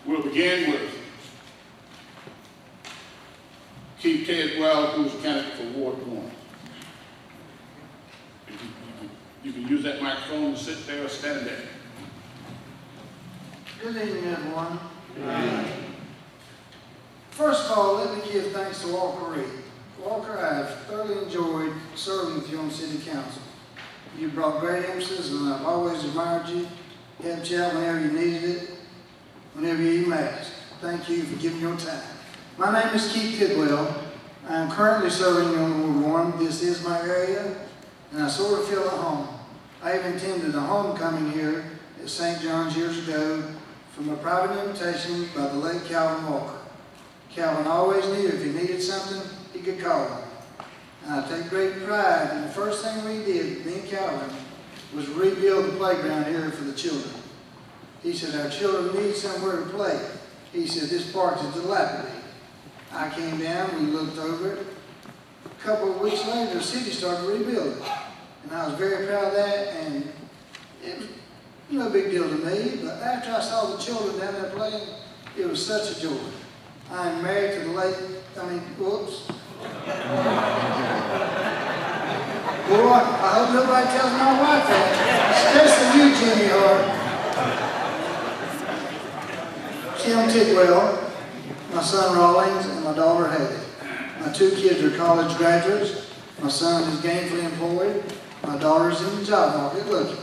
We'll begin with Chief Tidwell, who's a candidate for Ward 1. You can use that microphone and sit there or stand there. Good evening, everyone. First of all, let me give thanks to Walker Reed. Walker, I have thoroughly enjoyed serving with you on City Council. You brought great emphasis, and I've always admired you. Helped you out whenever you needed it, whenever you even asked. Thank you for giving your time. My name is Keith Tidwell. I am currently serving on Ward 1. This is my area, and I sort of feel at home. I have attended a homecoming here at St. John's years ago from a private invitation by the late Calvin Walker. Calvin always knew if he needed something, he could call him. And I take great pride in the first thing we did, me and Calvin, was rebuild the playground here for the children. He said, our children need somewhere to play. He said, this park is dilapidated. I came down, we looked over it. A couple of weeks later, the city started rebuilding. And I was very proud of that, and it was no big deal to me, but after I saw the children down there playing, it was such a joy. I am married to the late, whoops. Boy, I hope nobody tells my wife that, especially you, Jimmy Hart. Kim Tidwell, my son Rawlings, and my daughter Haley. My two kids are college graduates. My son is gainfully employed. My daughter's in the job market looking.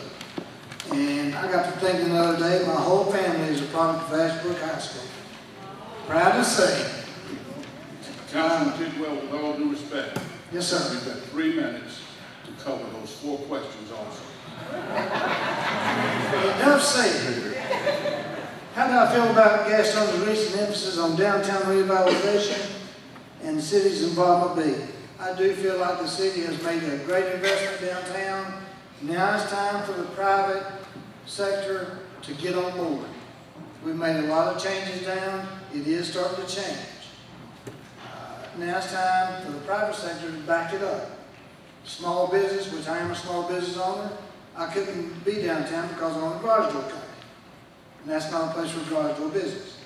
And I got to thinking the other day, my whole family is a product of Ashbrook High School. Proud to say. Councilman Tidwell, with all due respect. Yes, sir. You've got 3 minutes to cover those 4 questions also. Enough said. How do I feel about Gaston's recent emphasis on downtown revitalization and the city's involvement? I do feel like the city has made a great investment downtown. Now it's time for the private sector to get on board. We've made a lot of changes down. It is starting to change. Now it's time for the private sector to back it up. Small business, which I am a small business owner, I couldn't be downtown because I own a garage door company. And that's not a place for garage door business.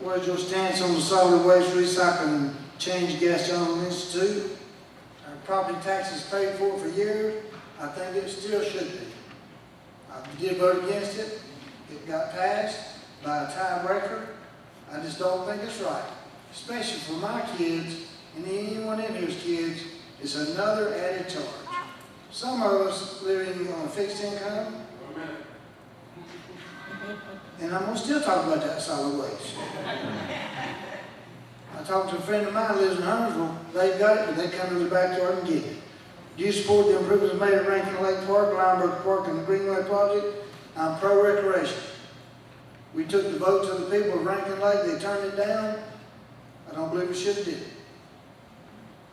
What is your stance on the solid waste recycling change Gaston Institute? Our property taxes paid for years. I think it still should be. I did vote against it. It got passed by a tiebreaker. I just don't think it's right. Especially for my kids and anyone in here's kids, it's another added charge. Some of us living on a fixed income, and I'm going to still talk about that solid waste. I talked to a friend of mine who lives in Huntersville. They've got it, but they come to the backyard and get it. Do you support the improvements made at Rankin Lake Park, Lineberg Park, and the Greenway Project? I'm pro-recreation. We took the vote to the people of Rankin Lake. They turned it down. I don't believe we should have did it.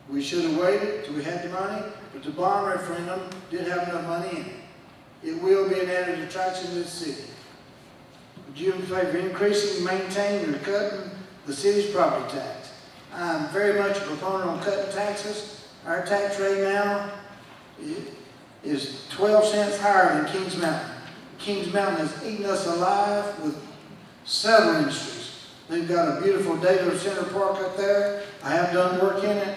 We should have waited till we had the money, but the bond referendum did have enough money in it. It will be an added attraction to the city. Would you in favor of increasing, maintaining, or cutting the city's property tax? I'm very much a proponent on cutting taxes. Our tax rate now is 12 cents higher than Kings Mountain. Kings Mountain has eaten us alive with several industries. They've got a beautiful data center park up there. I have done work in it.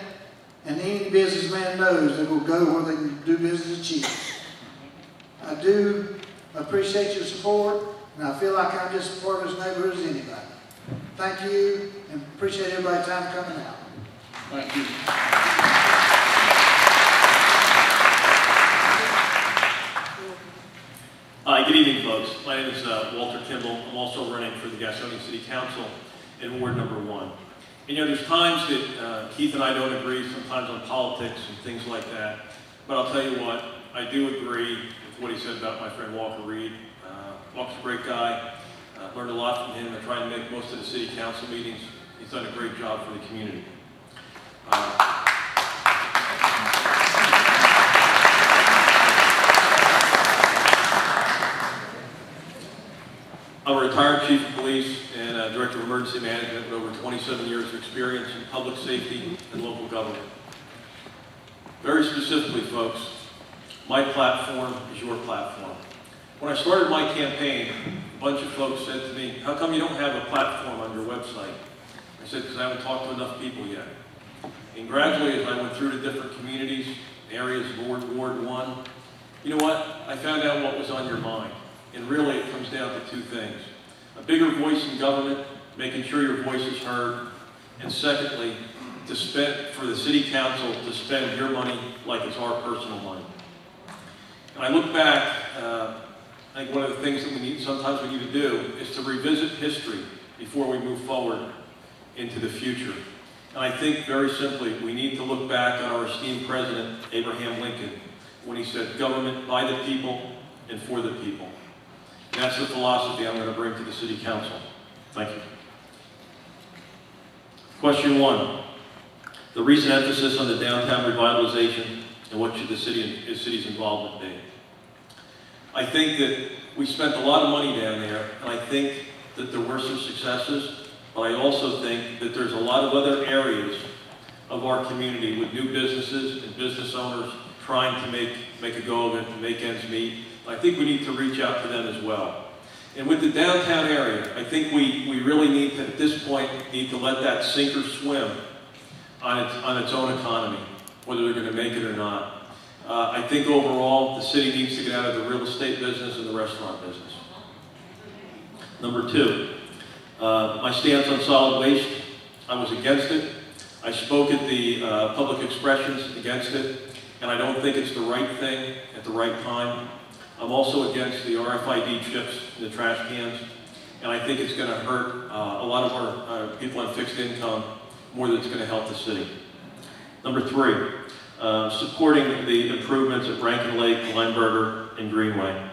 And any businessman knows they will go where they can do business cheap. I do appreciate your support, and I feel like I'm just as part of this neighborhood as anybody. Thank you, and appreciate everybody's time coming out. Thank you. Good evening, folks. My name is Walter Kimball. I'm also running for the Gastonia City Council in Ward number 1. And there's times that Keith and I don't agree, sometimes on politics and things like that. But I'll tell you what, I do agree with what he said about my friend Walker Reed. Walker's a great guy. Learned a lot from him. I try to make most of the city council meetings. He's done a great job for the community. I'm a retired chief of police and director of emergency management with over 27 years of experience in public safety and local government. Very specifically, folks, my platform is your platform. When I started my campaign, a bunch of folks said to me, how come you don't have a platform on your website? I said, because I haven't talked to enough people yet. And gradually, as I went through the different communities, areas of Ward 1, you know what? I found out what was on your mind. And really, it comes down to two things. A bigger voice in government, making sure your voice is heard. And secondly, for the city council to spend your money like it's our personal money. And I look back, I think one of the things that sometimes we need to do is to revisit history before we move forward into the future. And I think very simply, we need to look back on our esteemed President, Abraham Lincoln, when he said, government by the people and for the people. And that's the philosophy I'm going to bring to the City Council. Thank you. Question 1. The recent emphasis on the downtown revitalization and what should the city's involvement be? I think that we spent a lot of money down there, and I think that there were some successes, but I also think that there's a lot of other areas of our community with new businesses and business owners trying to make a go of it and make ends meet. I think we need to reach out to them as well. And with the downtown area, I think we really need to, at this point, need to let that sink or swim on its own economy, whether they're going to make it or not. I think overall, the city needs to get out of the real estate business and the restaurant business. Number 2, my stance on solid waste, I was against it. I spoke at the public expressions against it, and I don't think it's the right thing at the right time. I'm also against the RFID chips in the trash cans, and I think it's going to hurt a lot of our people on fixed income more than it's going to help the city. Number 3, supporting the improvements at Rankin Lake, Lineberger, and Greenway.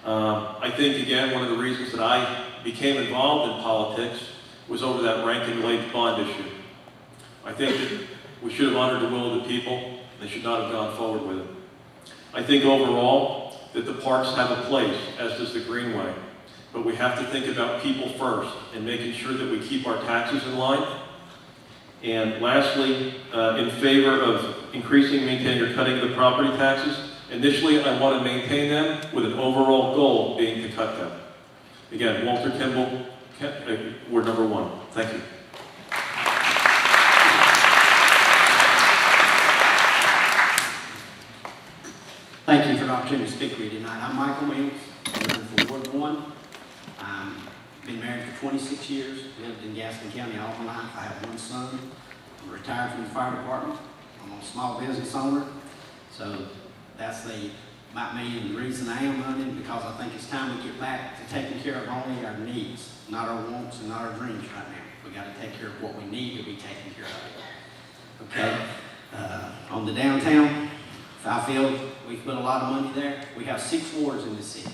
I think, again, one of the reasons that I became involved in politics was over that Rankin Lake bond issue. I think that we should have honored the will of the people. They should not have gone forward with it. I think overall that the parks have a place, as does the Greenway. But we have to think about people first and making sure that we keep our taxes in line. And lastly, in favor of increasing, maintaining, or cutting the property taxes. Initially, I want to maintain them with an overall goal being to cut them. Again, Walter Kimball, Ward number 1. Thank you. Thank you for the opportunity to speak with you tonight. I'm Michael Mills, I'm from Ward 1. Been married for 26 years, lived in Gaston County all my life. I have 1 son. I'm retired from the fire department. I'm a small business owner. So that's about me, and the reason I am running because I think it's time we get back to taking care of only our needs, not our wants and not our dreams right now. We got to take care of what we need to be taken care of. Okay? On the downtown, I feel we've put a lot of money there. We have 6 wards in the city,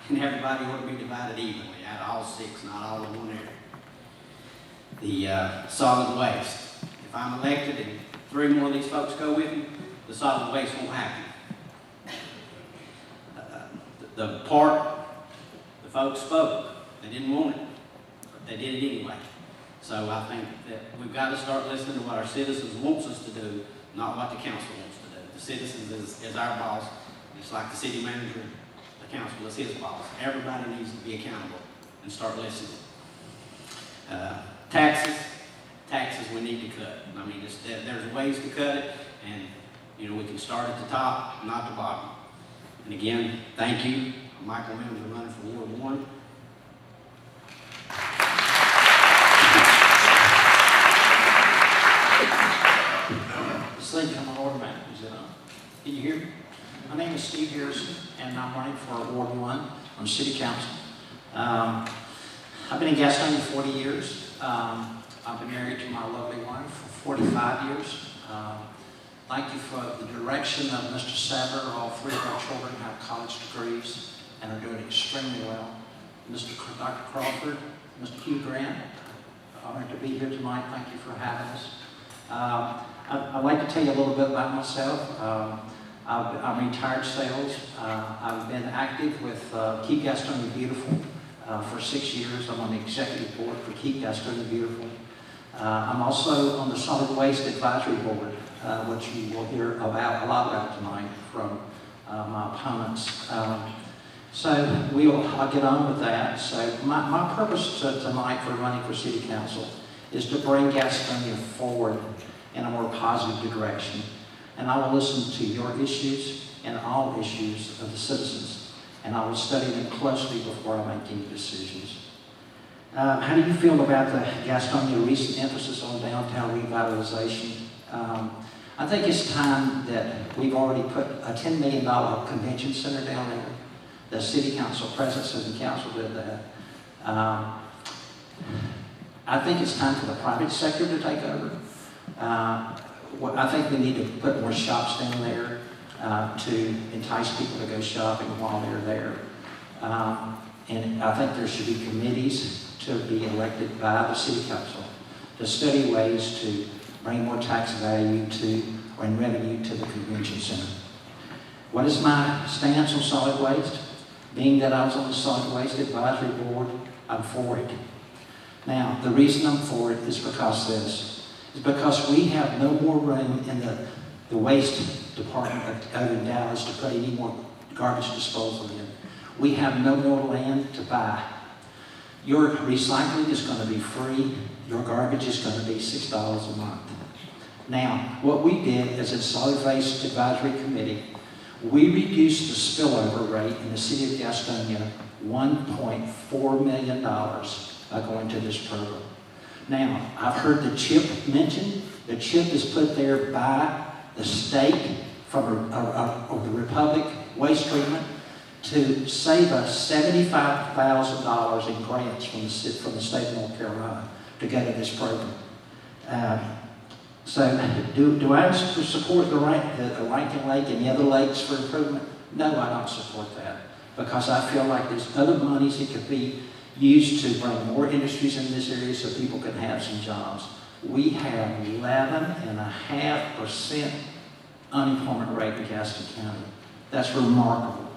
and everybody ought to be divided evenly out of all 6, not all in one area. The solid waste. If I'm elected and 3 more of these folks go with me, the solid waste won't happen. The park, the folks spoke. They didn't want it, but they did it anyway. So I think that we've got to start listening to what our citizens wants us to do, not what the council wants to do. The citizens is our boss. It's like the city manager, the council is his boss. Everybody needs to be accountable and start listening. Taxes we need to cut. I mean, there's ways to cut it, and you know we can start at the top, not the bottom. And again, thank you. I'm Michael Mills, I'm running for Ward 1. Sleeping on my automatic, is it on? Can you hear me? My name is Steve Harrison, and I'm running for Ward 1 on City Council. I've been in Gastonia 40 years. I've been married to my lovely wife for 45 years. Thank you for the direction of Mr. Saber. All 3 of our children have college degrees and are doing extremely well. Dr. Crawford, Mr. Hugh Grant, honored to be here tonight. Thank you for having us. I'd like to tell you a little bit about myself. I'm retired sales. I've been active with Keep Gastonia Beautiful for 6 years. I'm on the executive board for Keep Gastonia Beautiful. I'm also on the Solid Waste Advisory Board, which you will hear about a lot about tonight from my opponents. So I'll get on with that. So my purpose tonight for running for City Council is to bring Gastonia forward in a more positive direction. And I will listen to your issues and all issues of the citizens. And I will study them closely before I make any decisions. How do you feel about the Gastonia recent emphasis on downtown revitalization? I think it's time that we've already put a $10 million convention center down there. The City Council, President City Council did that. I think it's time for the private sector to take over. I think we need to put more shops down there to entice people to go shopping while they're there. And I think there should be committees to be elected by the City Council to study ways to bring more tax value to and revenue to the convention center. What is my stance on solid waste? Being that I was on the Solid Waste Advisory Board, I'm for it. Now, the reason I'm for it is because we have no more room in the waste department out in Dallas to put any more garbage disposal in. We have no more land to buy. Your recycling is going to be free. Your garbage is going to be $6 a month. Now, what we did as a Solid Waste Advisory Committee, we reduced the spillover rate in the city of Gastonia $1.4 million by going to this program. Now, I've heard the CHIP mentioned. The CHIP is put there by the state from the Republic Waste Treatment to save us $75,000 in grants from the state of North Carolina to go to this program. So, do I support the Rankin Lake and the other lakes for improvement? No, I don't support that, because I feel like there's other monies that could be used to bring more industries in this area so people can have some jobs. We have 11.5% unemployment rate in Gaston County. That's remarkable.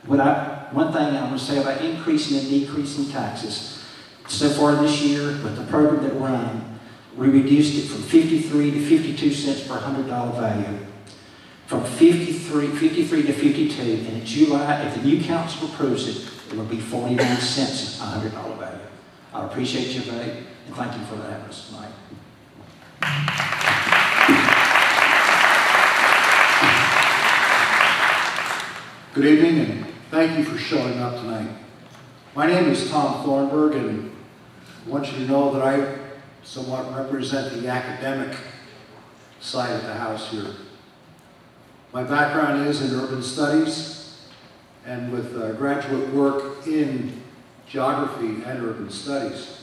One thing I want to say about increasing and decreasing taxes. So far this year, with the program that we're on, we reduced it from 53 to 52 cents per $100 value. From 53 to 52, and in July, if the new council approves it, it will be 49 cents a $100 value. I appreciate your vote, and thank you for having us tonight. Good evening, and thank you for showing up tonight. My name is Tom Thornburg, and I want you to know that I somewhat represent the academic side of the house here. My background is in urban studies and with graduate work in geography and urban studies.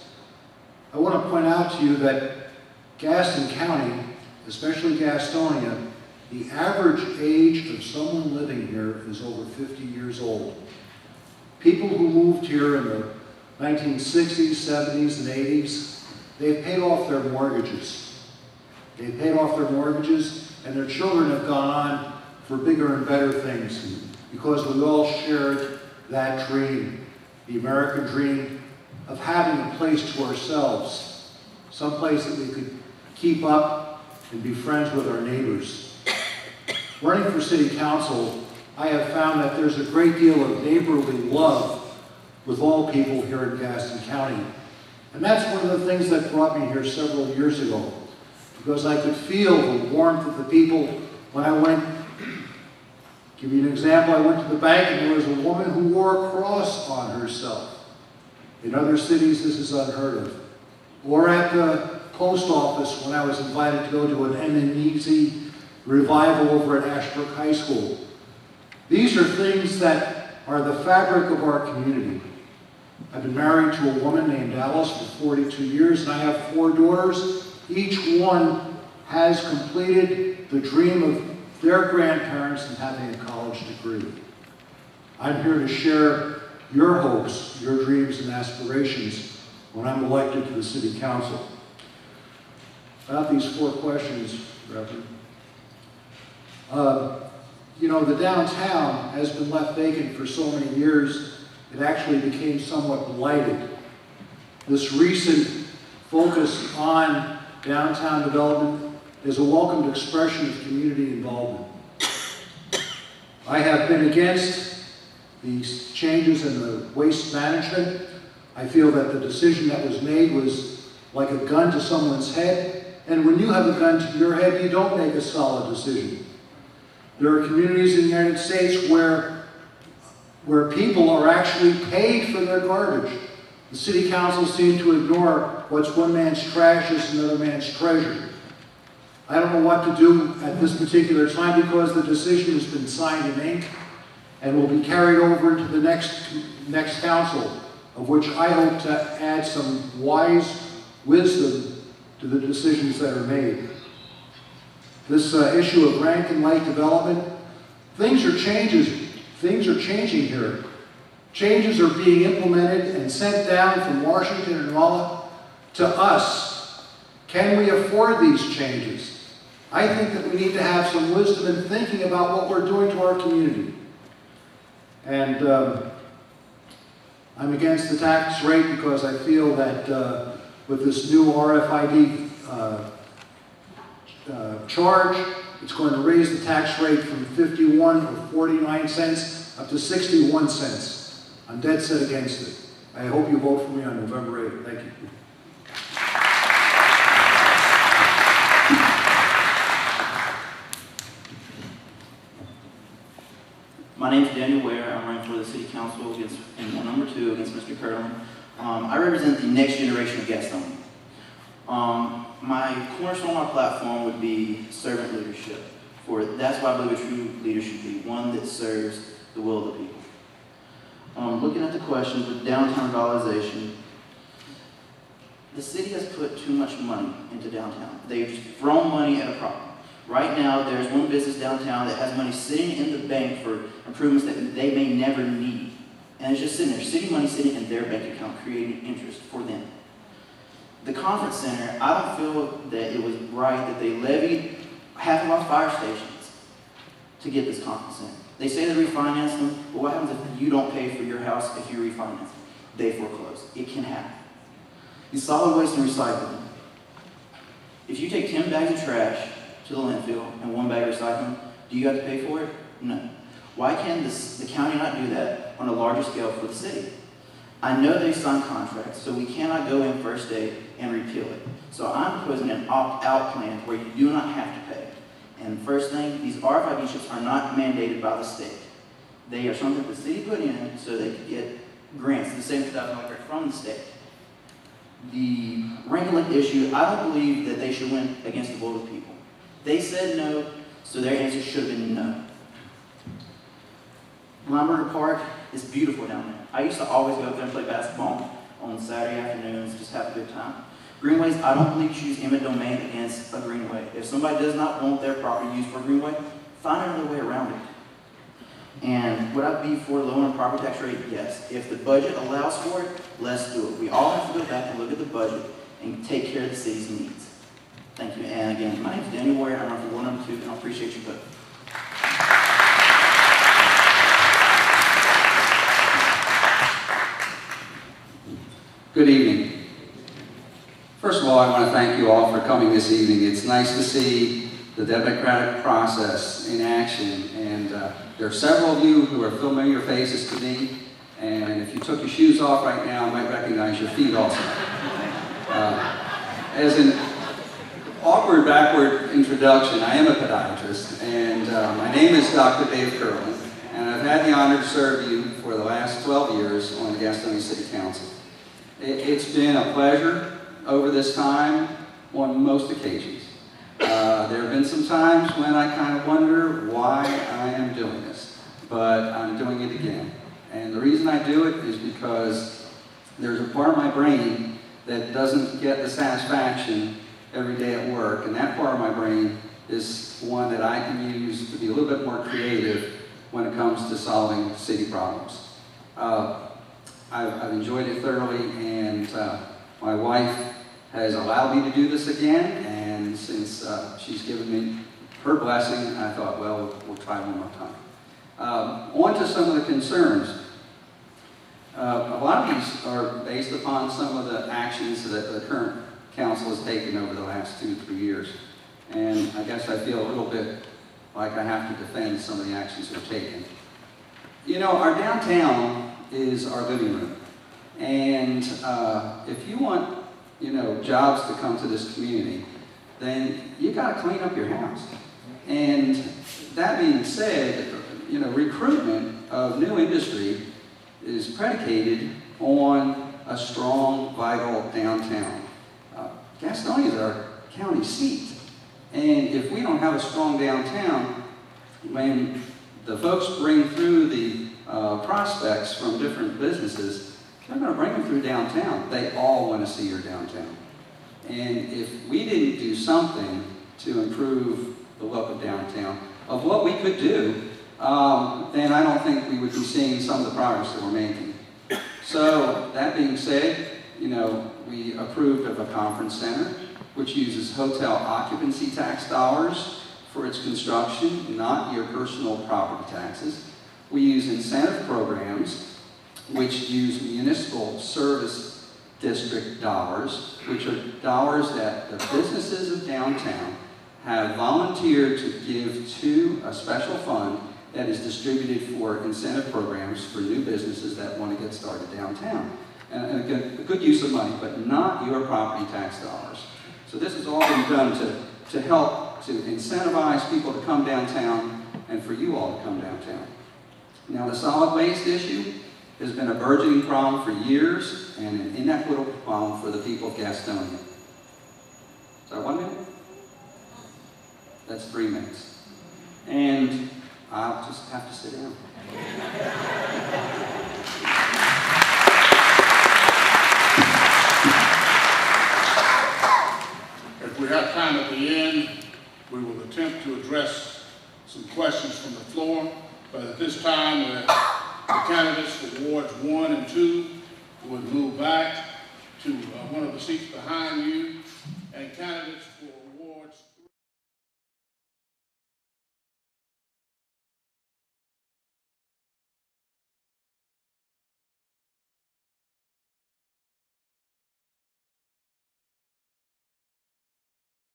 I want to point out to you that Gaston County, especially Gastonia, the average age of someone living here is over 50 years old. People who moved here in the 1960s, 70s, and 80s, they've paid off their mortgages. They've paid off their mortgages, and their children have gone on for bigger and better things because we all shared that dream, the American dream of having a place to ourselves, some place that we could keep up and be friends with our neighbors. Running for City Council, I have found that there's a great deal of neighborly love with all people here in Gaston County. And that's one of the things that brought me here several years ago, because I could feel the warmth of the people when I went. Give you an example, I went to the bank and there was a woman who wore a cross on herself. In other cities, this is unheard of. Or at the post office when I was invited to go to an M&EZ revival over at Ashbrook High School. These are things that are the fabric of our community. I've been married to a woman named Alice for 42 years, and I have 4 daughters. Each one has completed the dream of their grandparents in having a college degree. I'm here to share your hopes, your dreams, and aspirations when I'm elected to the City Council. About these 4 questions, Reverend. You know, the downtown has been left vacant for so many years, it actually became somewhat blighted. This recent focus on downtown development is a welcomed expression of community involvement. I have been against these changes in the waste management. I feel that the decision that was made was like a gun to someone's head, and when you have a gun to your head, you don't make a solid decision. There are communities in the United States where people are actually paid for their garbage. The city councils seem to ignore what's one man's trash is another man's treasure. I don't know what to do at this particular time because the decision has been signed in ink and will be carried over into the next council, of which I hope to add some wise wisdom to the decisions that are made. This issue of rank and light development, things are changing here. Changes are being implemented and sent down from Washington and Raleigh to us. Can we afford these changes? I think that we need to have some wisdom in thinking about what we're doing to our community. And I'm against the tax rate because I feel that with this new RFID charge, it's going to raise the tax rate from 51 or 49 cents up to 61 cents. I'm dead set against it. I hope you vote for me on November 8th. Thank you. My name is Daniel Ware. I'm running for the City Council in number 2 against Mr. Curlin. I represent the next generation of Gastonia. My cornerstone on my platform would be servant leadership. That's why I believe a true leader should be one that serves the will of the people. Looking at the question with downtown revitalization, the city has put too much money into downtown. They've thrown money at a problem. Right now, there's one business downtown that has money sitting in the bank for improvements that they may never need. And it's just sitting there, city money sitting in their bank account, creating interest for them. The conference center, I don't feel that it was right that they levied half of our fire stations to get this conference center. They say they refinance them, but what happens if you don't pay for your house if you refinance them? They foreclose. It can happen. The solid waste and recycling. If you take 10 bags of trash to the landfill and 1 bag of recycling, do you have to pay for it? No. Why can the county not do that on a larger scale for the city? I know they signed contracts, so we cannot go in first day and repeal it. So I'm proposing an opt-out plan where you do not have to pay. And first thing, these RFID chips are not mandated by the state. They are something the city put in so they could get grants, the same $2,000 from the state. The rank issue, I don't believe that they should win against the will of the people. They said no, so their answer should have been no. Limburger Park is beautiful down there. I used to always go up there and play basketball on Saturday afternoons, just have a good time. Greenways, I don't believe you use eminent domain against a greenway. If somebody does not want their property used for a greenway, find another way around it. And would I be for lowering property tax rate? Yes. If the budget allows for it, let's do it. We all have to go back and look at the budget and take care of the city's needs. Thank you. And again, my name is Daniel Ware. I'm running for Ward number 2, and I appreciate your vote. Good evening. First of all, I want to thank you all for coming this evening. It's nice to see the democratic process in action, and there are several of you who are familiar faces to me, and if you took your shoes off right now, I might recognize your feet also. As an awkward, backward introduction, I am a podiatrist, and my name is Dr. Dave Curlin, and I've had the honor to serve you for the last 12 years on the Gastonia City Council. It's been a pleasure over this time on most occasions. There have been some times when I kind of wonder why I am doing this, but I'm doing it again. And the reason I do it is because there's a part of my brain that doesn't get the satisfaction every day at work, and that part of my brain is one that I can use to be a little bit more creative when it comes to solving city problems. I've enjoyed it thoroughly, and my wife has allowed me to do this again, and since she's given me her blessing, I thought, well, we'll try one more time. On to some of the concerns. A lot of these are based upon some of the actions that the current council has taken over the last 2-3 years, and I guess I feel a little bit like I have to defend some of the actions we've taken. You know, our downtown is our living room. And if you want, you know, jobs to come to this community, then you got to clean up your house. And that being said, you know, recruitment of new industry is predicated on a strong, vital downtown. Gastonia is our county seat. And if we don't have a strong downtown, when the folks bring through the prospects from different businesses, they're going to bring them through downtown. They all want to see your downtown. And if we didn't do something to improve the look of downtown, of what we could do, then I don't think we would be seeing some of the progress that we're making. So that being said, you know, we approved of a conference center, which uses hotel occupancy tax dollars for its construction, not your personal property taxes. We use incentive programs, which use municipal service district dollars, which are dollars that the businesses of downtown have volunteered to give to a special fund that is distributed for incentive programs for new businesses that want to get started downtown. And again, a good use of money, but not your property tax dollars. So this has all been done to help to incentivize people to come downtown and for you all to come downtown. Now the solid waste issue has been a burgeoning problem for years and an inequitable problem for the people of Gastonia. Is that 1 minute? That's 3 minutes. And I'll just have to sit down. If we have time at the end, we will attempt to address some questions from the floor. But at this time, the candidates for wards 1 and 2 would move back to one of the seats behind you, and candidates for